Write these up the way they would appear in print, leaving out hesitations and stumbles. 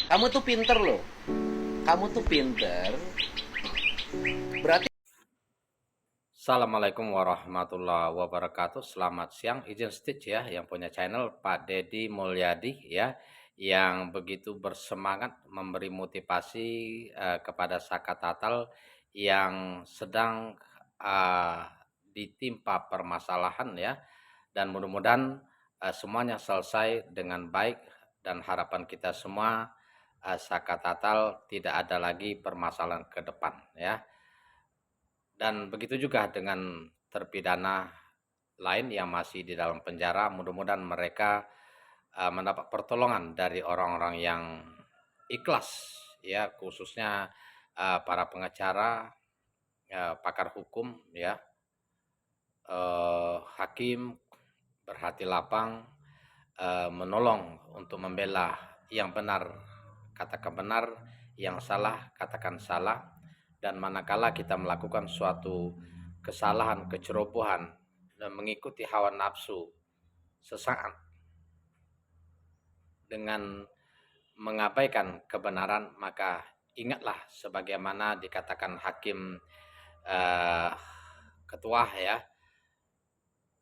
Kamu tuh pinter loh. Kamu tuh pinter. Berarti Assalamualaikum warahmatullahi wabarakatuh. Selamat siang. Izin Stitch ya, yang punya channel Pak Dedi Mulyadi ya, yang begitu bersemangat memberi motivasi kepada Saka Tatal yang sedang eh, ditimpa permasalahan ya, dan mudah-mudahan semuanya selesai dengan baik dan harapan kita semua Saka Tatal tidak ada lagi permasalahan ke depan ya. Dan begitu juga dengan terpidana lain yang masih di dalam penjara, mudah-mudahan mereka mendapat pertolongan dari orang-orang yang ikhlas ya, khususnya para pengacara, pakar hukum ya, hakim berhati lapang, menolong untuk membela yang benar, katakan benar, yang salah katakan salah. Dan manakala kita melakukan suatu kesalahan, kecerobohan, dan mengikuti hawa nafsu sesaat dengan mengabaikan kebenaran, maka ingatlah sebagaimana dikatakan hakim eh, ketua ya.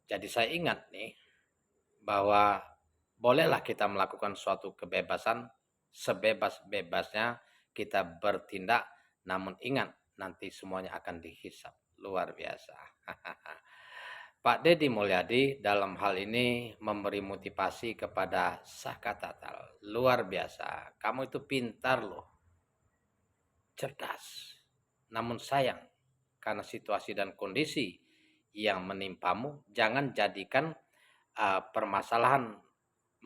Jadi saya ingat nih bahwa bolehlah kita melakukan suatu kebebasan sebebas-bebasnya kita bertindak, namun ingat nanti semuanya akan dihisap. Luar biasa. Pak Dedi Mulyadi dalam hal ini memberi motivasi kepada Saka Tatal. Luar biasa. Kamu itu pintar loh, cerdas. Namun sayang, karena situasi dan kondisi yang menimpamu, jangan jadikan permasalahan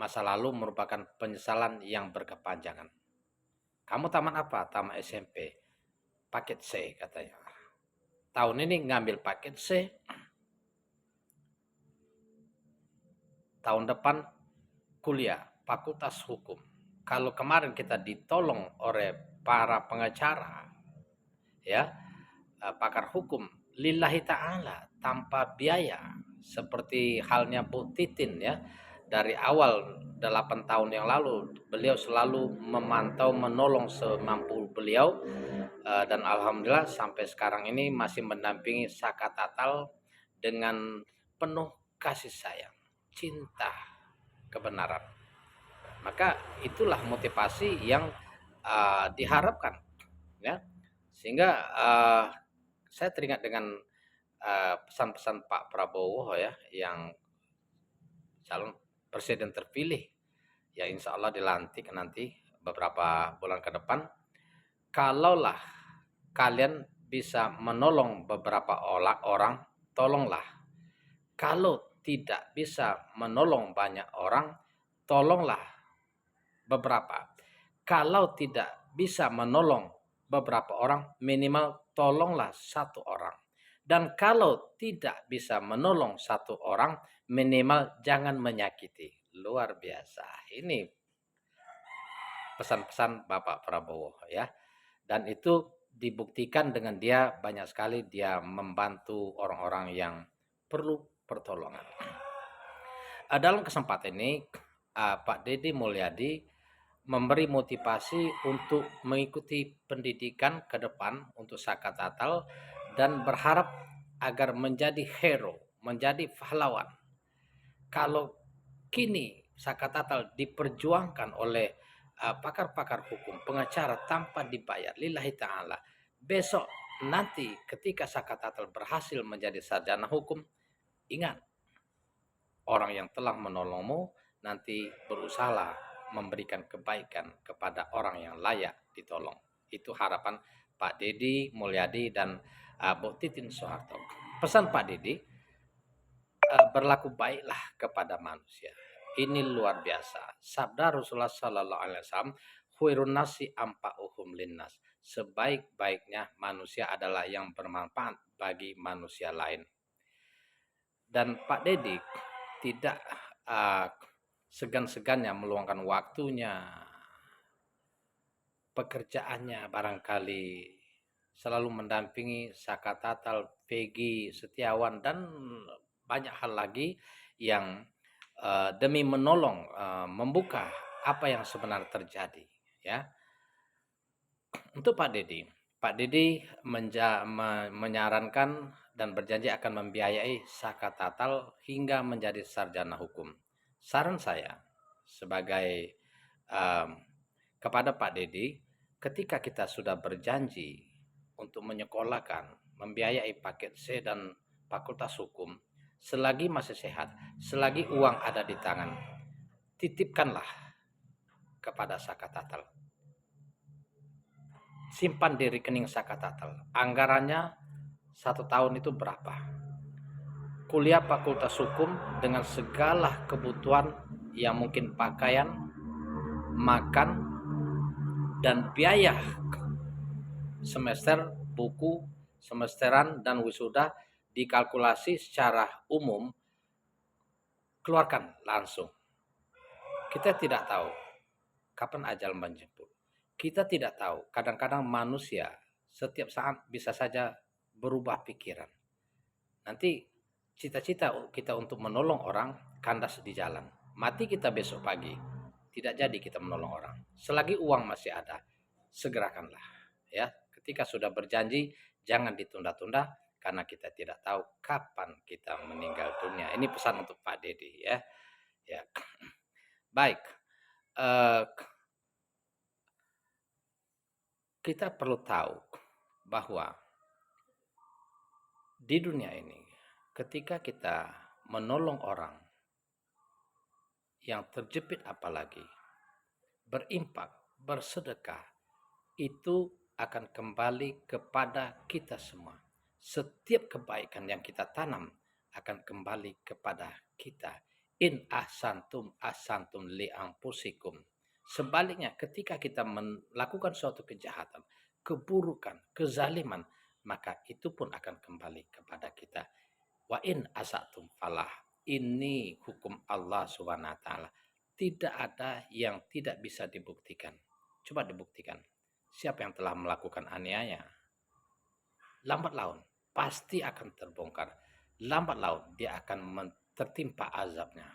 masa lalu merupakan penyesalan yang berkepanjangan. Kamu taman apa? Taman SMP. Paket C katanya. Tahun ini ngambil paket C, tahun depan kuliah Fakultas Hukum. Kalau kemarin kita ditolong oleh para pengacara, ya, pakar hukum, lillahi ta'ala, tanpa biaya, seperti halnya Bu Titin ya, dari awal 8 tahun yang lalu beliau selalu memantau menolong semampu beliau, dan alhamdulillah sampai sekarang ini masih mendampingi Saka Tatal dengan penuh kasih sayang, cinta, kebenaran. Maka itulah motivasi yang diharapkan ya, sehingga saya teringat dengan pesan-pesan Pak Prabowo ya, yang calon presiden terpilih ya, insya Allah dilantik nanti beberapa bulan ke depan. Kalaulah kalian bisa menolong beberapa orang, tolonglah. Kalau tidak bisa menolong banyak orang, tolonglah beberapa. Kalau tidak bisa menolong beberapa orang, minimal tolonglah satu orang. Dan kalau tidak bisa menolong satu orang, minimal jangan menyakiti. Luar biasa. Ini pesan-pesan Bapak Prabowo ya. Dan itu dibuktikan dengan dia banyak sekali dia membantu orang-orang yang perlu pertolongan. Dalam kesempatan ini Pak Dedi Mulyadi memberi motivasi untuk mengikuti pendidikan ke depan untuk Saka Tatal dan berharap agar menjadi hero, menjadi pahlawan. Kalau kini Saka Tatal diperjuangkan oleh pakar-pakar hukum, pengacara tanpa dibayar, lillahi ta'ala. Besok nanti ketika Saka Tatal berhasil menjadi sarjana hukum, ingat, orang yang telah menolongmu nanti berusaha memberikan kebaikan kepada orang yang layak ditolong. Itu harapan Pak Dedi Mulyadi dan Bu Titin Soeharto. Pesan Pak Dedi, berlaku baiklah kepada manusia. Ini luar biasa. Sabda Rasulullah Sallallahu Alaihi Wasallam, "Khairun nasi ampa'uhum linnas." Sebaik-baiknya manusia adalah yang bermanfaat bagi manusia lain. Dan Pak Dedi tidak segan-segannya meluangkan waktunya, pekerjaannya barangkali selalu mendampingi Saka Tatal, Peggy Setiawan, dan banyak hal lagi yang demi menolong membuka apa yang sebenarnya terjadi. ya. Untuk Pak Dedi menyarankan dan berjanji akan membiayai Saka Tatal hingga menjadi sarjana hukum. Saran saya sebagai um, kepada Pak Dedi, ketika kita sudah berjanji untuk menyekolahkan, membiayai paket C dan Fakultas Hukum, selagi masih sehat, selagi uang ada di tangan, titipkanlah kepada Saka Tatal. Simpan di rekening Saka Tatal. Anggarannya 1 tahun itu berapa? Kuliah Fakultas Hukum dengan segala kebutuhan yang mungkin pakaian, makan, dan biaya semester, buku, semesteran, dan wisuda dikalkulasi secara umum, keluarkan langsung. Kita tidak tahu kapan ajal menjemput. Kita tidak tahu, kadang-kadang manusia setiap saat bisa saja berubah pikiran. Nanti cita-cita kita untuk menolong orang kandas di jalan. Mati kita besok pagi, tidak jadi kita menolong orang. Selagi uang masih ada, segerakanlah. Ya, ketika sudah berjanji, jangan ditunda-tunda karena kita tidak tahu kapan kita meninggal dunia. Ini pesan untuk Pak Dedi ya. Ya, baik. Kita perlu tahu bahwa di dunia ini, ketika kita menolong orang yang terjepit apalagi, berimpak, bersedekah, itu akan kembali kepada kita semua. Setiap kebaikan yang kita tanam akan kembali kepada kita. In ahsantum ahsantum li anfusikum. Sebaliknya, ketika kita melakukan suatu kejahatan, keburukan, kezaliman, maka itu pun akan kembali kepada kita. Wa in asatum falah. Ini hukum Allah Subhanahu wa taala. Tidak ada yang tidak bisa dibuktikan. Coba dibuktikan. Siapa yang telah melakukan aniaya? Lambat laun pasti akan terbongkar. Lambat laun dia akan tertimpa azabnya.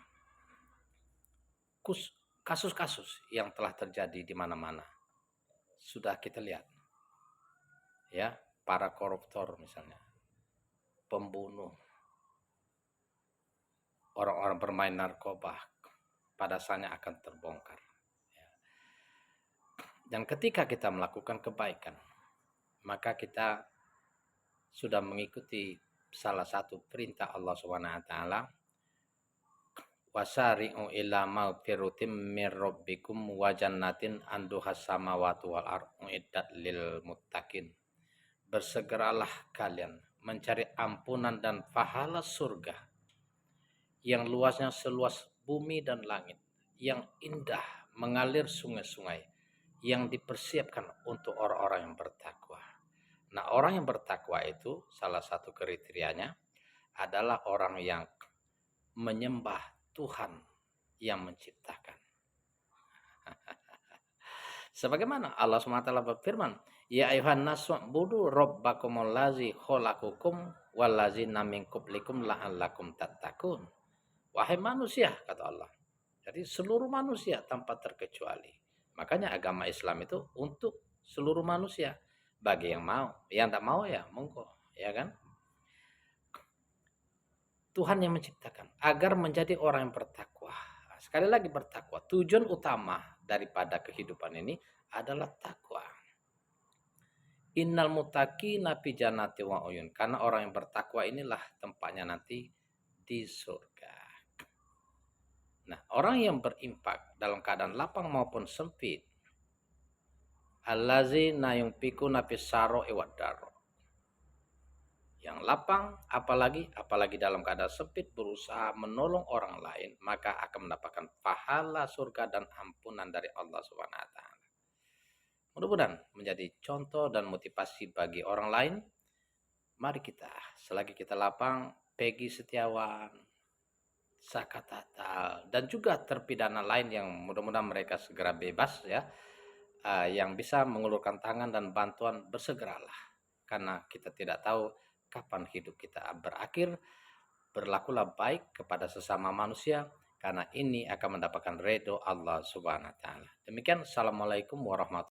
Kasus-kasus yang telah terjadi di mana-mana sudah kita lihat, ya, para koruptor misalnya, pembunuh, orang-orang bermain narkoba, pada saatnya akan terbongkar. Dan ketika kita melakukan kebaikan, maka kita sudah mengikuti salah satu perintah Allah Subhanahu wa taala, wasari'u ila maghfiratin mir rabbikum wa jannatin anduhas samawati wal ardu iddat lil muttaqin. Bersegeralah kalian mencari ampunan dan pahala surga yang luasnya seluas bumi dan langit, yang indah mengalir sungai-sungai, yang dipersiapkan untuk orang-orang yang bertakwa. Nah, orang yang bertakwa itu salah satu kriterianya adalah orang yang menyembah Tuhan yang menciptakan. Sebagaimana Allah SWT berfirman, ya ayuhan nasu budu rabbakumul ladzi khalaqakum wallazina min qablikum la'allakum tattaqun. Wahai manusia, kata Allah. Jadi seluruh manusia tanpa terkecuali. Makanya agama Islam itu untuk seluruh manusia. Bagi yang mau, yang tak mau ya monggo, ya kan? Tuhan yang menciptakan agar menjadi orang yang bertakwa. Sekali lagi bertakwa. Tujuan utama daripada kehidupan ini adalah takwa. Innal muttaqina fi jannati wa uyun. Karena orang yang bertakwa inilah tempatnya nanti di surga. Nah, orang yang berimpak dalam keadaan lapang maupun sempit, allazina yunfikuna fis sarra'i wad dharra. Yang lapang, apalagi dalam keadaan sempit, berusaha menolong orang lain, maka akan mendapatkan pahala surga dan ampunan dari Allah Subhanahu wa taala. Mudah-mudahan menjadi contoh dan motivasi bagi orang lain. Mari kita, selagi kita lapang, Peggy Setiawan, Saka Tatal, dan juga terpidana lain yang mudah-mudahan mereka segera bebas ya, yang bisa mengulurkan tangan dan bantuan, bersegeralah. Karena kita tidak tahu kapan hidup kita berakhir. Berlakulah baik kepada sesama manusia, karena ini akan mendapatkan ridho Allah Subhanahu wa taala. Demikian, assalamualaikum warahmatullahi